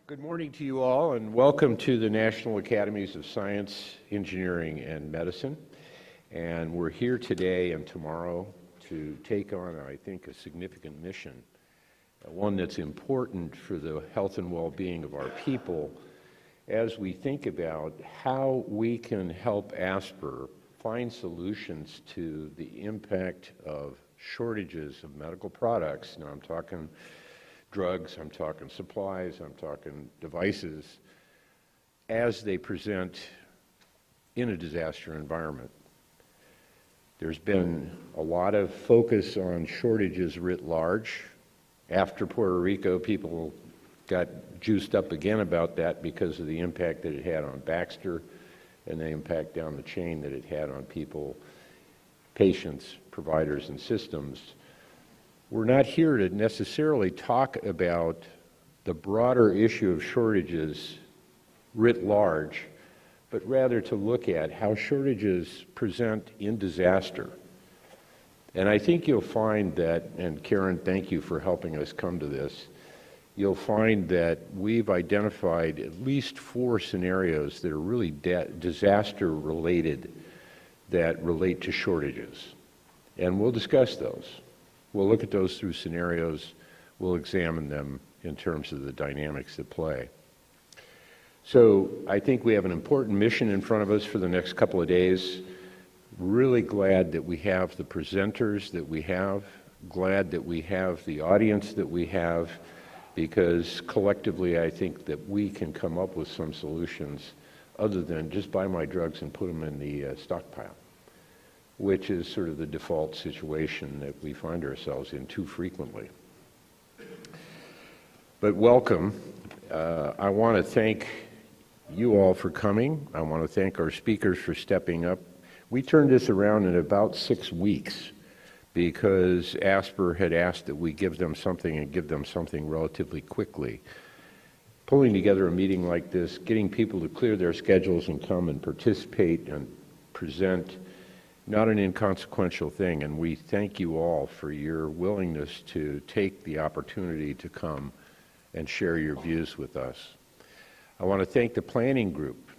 Good morning to you all, and welcome to the National Academies of Science, Engineering, and Medicine. And we're here today and tomorrow to take on, I think, a significant mission, one that's important for the health and well-being of our people as we think about how we can help ASPR find solutions to the impact of shortages of medical products. Now, I'm talking drugs, I'm talking supplies, I'm talking devices, as they present in a disaster environment. There's been a lot of focus on shortages writ large. After Puerto Rico, people got juiced up again about that because of the impact that it had on Baxter and the impact down the chain that it had on people, patients, providers, and systems. We're not here to necessarily talk about the broader issue of shortages writ large, but rather to look at how shortages present in disaster. And I think you'll find that, and Karen, thank you for helping us come to this, you'll find that we've identified at least 4 scenarios that are really disaster related that relate to shortages. And we'll discuss those. We'll look at those through scenarios. We'll examine them in terms of the dynamics at play. So I think we have an important mission in front of us for the next couple of days. Really glad that we have the presenters that we have, glad that we have the audience that we have, because collectively I think that we can come up with some solutions other than just buy my drugs and put them in the stockpile, which is sort of the default situation that we find ourselves in too frequently. But welcome. I want to thank you all for coming. I want to thank our speakers for stepping up. We turned this around in about 6 weeks because ASPR had asked that we give them something and give them something relatively quickly. Pulling together a meeting like this, getting people to clear their schedules and come and participate and present, not an inconsequential thing, and we thank you all for your willingness to take the opportunity to come and share your views with us. I want to thank the planning group,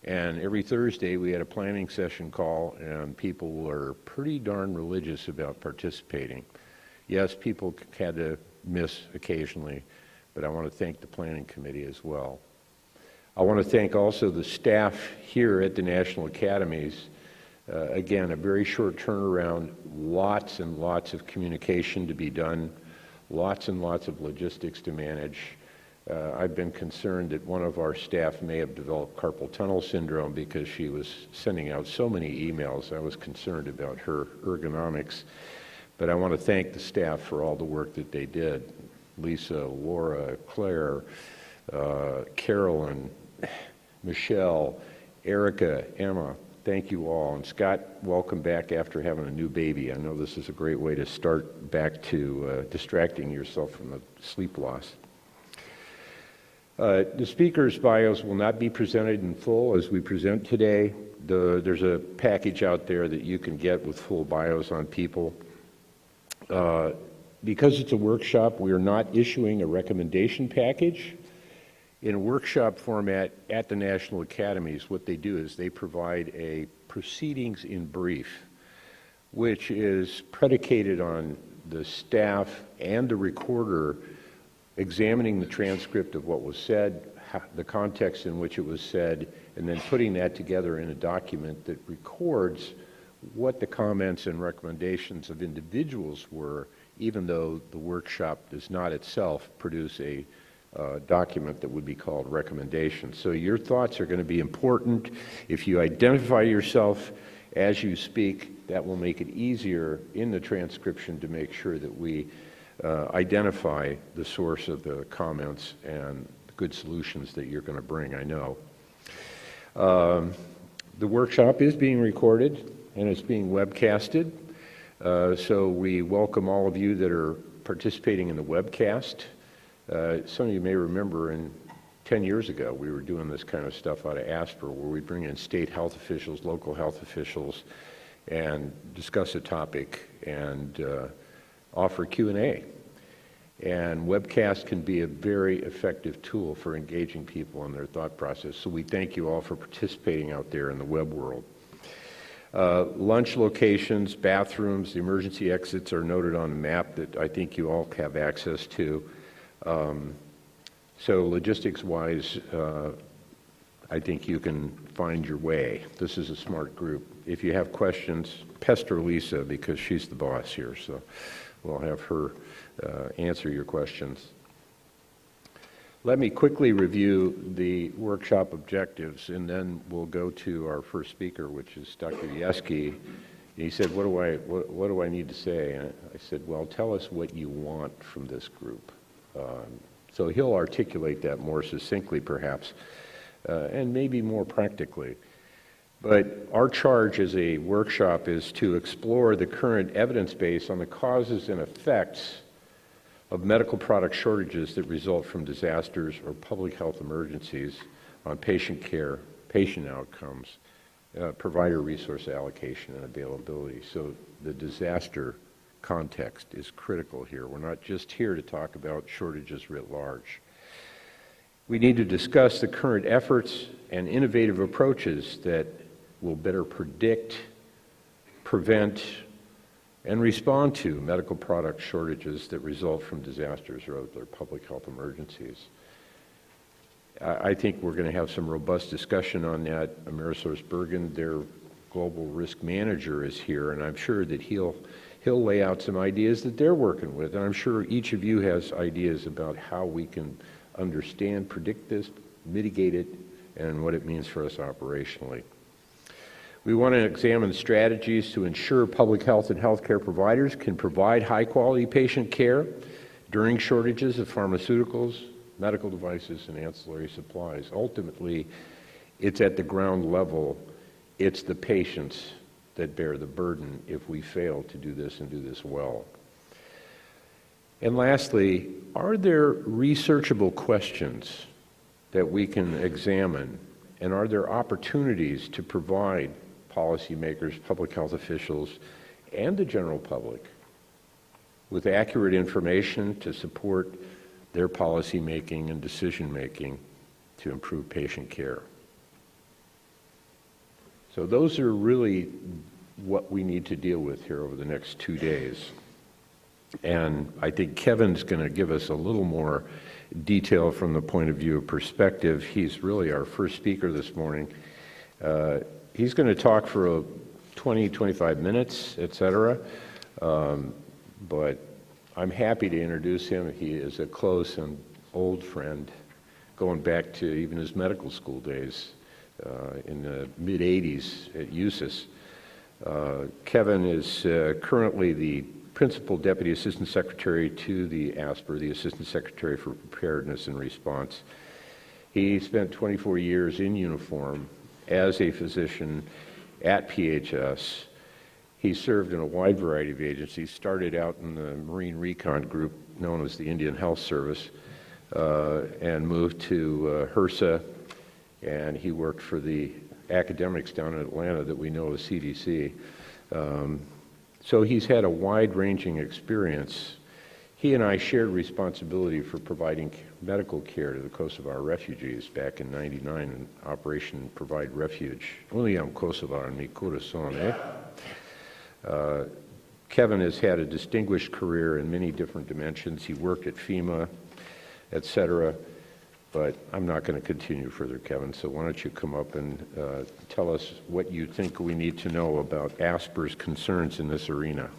and every Thursday we had a planning session call, and people were pretty darn religious about participating. Yes, people had to miss occasionally, but I want to thank the planning committee as well. I want to thank also the staff here at the National Academies. Again, a very short turnaround, lots and lots of communication to be done, lots and lots of logistics to manage. I've been concerned that one of our staff may have developed carpal tunnel syndrome because she was sending out so many emails. I was concerned about her ergonomics. But I want to thank the staff for all the work that they did. Lisa, Laura, Claire, Carolyn, Michelle, Erica, Emma. Thank you all. And Scott, welcome back after having a new baby. I know this is a great way to start back to distracting yourself from the sleep loss. The speakers' bios will not be presented in full as we present today. There's a package out there that you can get with full bios on people. Because it's a workshop, we are not issuing a recommendation package. In a workshop format at the National Academies, what they do is they provide a proceedings in brief, which is predicated on the staff and the recorder examining the transcript of what was said, the context in which it was said, and then putting that together in a document that records what the comments and recommendations of individuals were, even though the workshop does not itself produce a document that would be called recommendations. So your thoughts are going to be important. If you identify yourself as you speak, that will make it easier in the transcription to make sure that we identify the source of the comments and the good solutions that you're going to bring, I know. The workshop is being recorded and it's being webcasted. So we welcome all of you that are participating in the webcast. Some of you may remember 10 years ago we were doing this kind of stuff out of ASPR where we bring in state health officials, local health officials, and discuss a topic and offer Q&A. And webcast can be a very effective tool for engaging people in their thought process. So we thank you all for participating out there in the web world. Lunch locations, bathrooms, the emergency exits are noted on the map that I think you all have access to. So logistics-wise, I think you can find your way. This is a smart group. If you have questions, pester Lisa because she's the boss here, so we'll have her answer your questions. Let me quickly review the workshop objectives, and then we'll go to our first speaker, which is Dr. Yeski. He said, what do I need to say? And I said, well, tell us what you want from this group. So he'll articulate that more succinctly, perhaps, and maybe more practically. But our charge as a workshop is to explore the current evidence base on the causes and effects of medical product shortages that result from disasters or public health emergencies on patient care, patient outcomes, provider resource allocation and availability. So the disaster context is critical here. We're not just here to talk about shortages writ large. We need to discuss the current efforts and innovative approaches that will better predict, prevent, and respond to medical product shortages that result from disasters or other public health emergencies. I think we're going to have some robust discussion on that. Amerisource Bergen, their global risk manager, is here, and I'm sure that he'll lay out some ideas that they're working with, and I'm sure each of you has ideas about how we can understand, predict this, mitigate it, and what it means for us operationally. We want to examine strategies to ensure public health and healthcare providers can provide high-quality patient care during shortages of pharmaceuticals, medical devices, and ancillary supplies. Ultimately, it's at the ground level, it's the patients that bear the burden if we fail to do this and do this well. And lastly, are there researchable questions that we can examine, and are there opportunities to provide policymakers, public health officials, and the general public with accurate information to support their policy making and decision making to improve patient care? So those are really what we need to deal with here over the next 2 days. And I think Kevin's going to give us a little more detail from the point of view of perspective. He's really our first speaker this morning. He's going to talk for 20, 25 minutes, etc. But I'm happy to introduce him. He is a close and old friend, going back to even his medical school days in the mid-'80s at USIS. Kevin is currently the Principal Deputy Assistant Secretary to the ASPR, the Assistant Secretary for Preparedness and Response. He spent 24 years in uniform as a physician at PHS. He served in a wide variety of agencies, started out in the Marine Recon Group known as the Indian Health Service, and moved to HRSA, and he worked for the academics down in Atlanta that we know as CDC. So he's had a wide-ranging experience. He and I shared responsibility for providing medical care to the Kosovar refugees back in '99 in Operation Provide Refuge. Uniam Kosovar mi corazon, eh? Kevin has had a distinguished career in many different dimensions. He worked at FEMA, etc. But I'm not going to continue further, Kevin, so why don't you come up and tell us what you think we need to know about ASPR's concerns in this arena.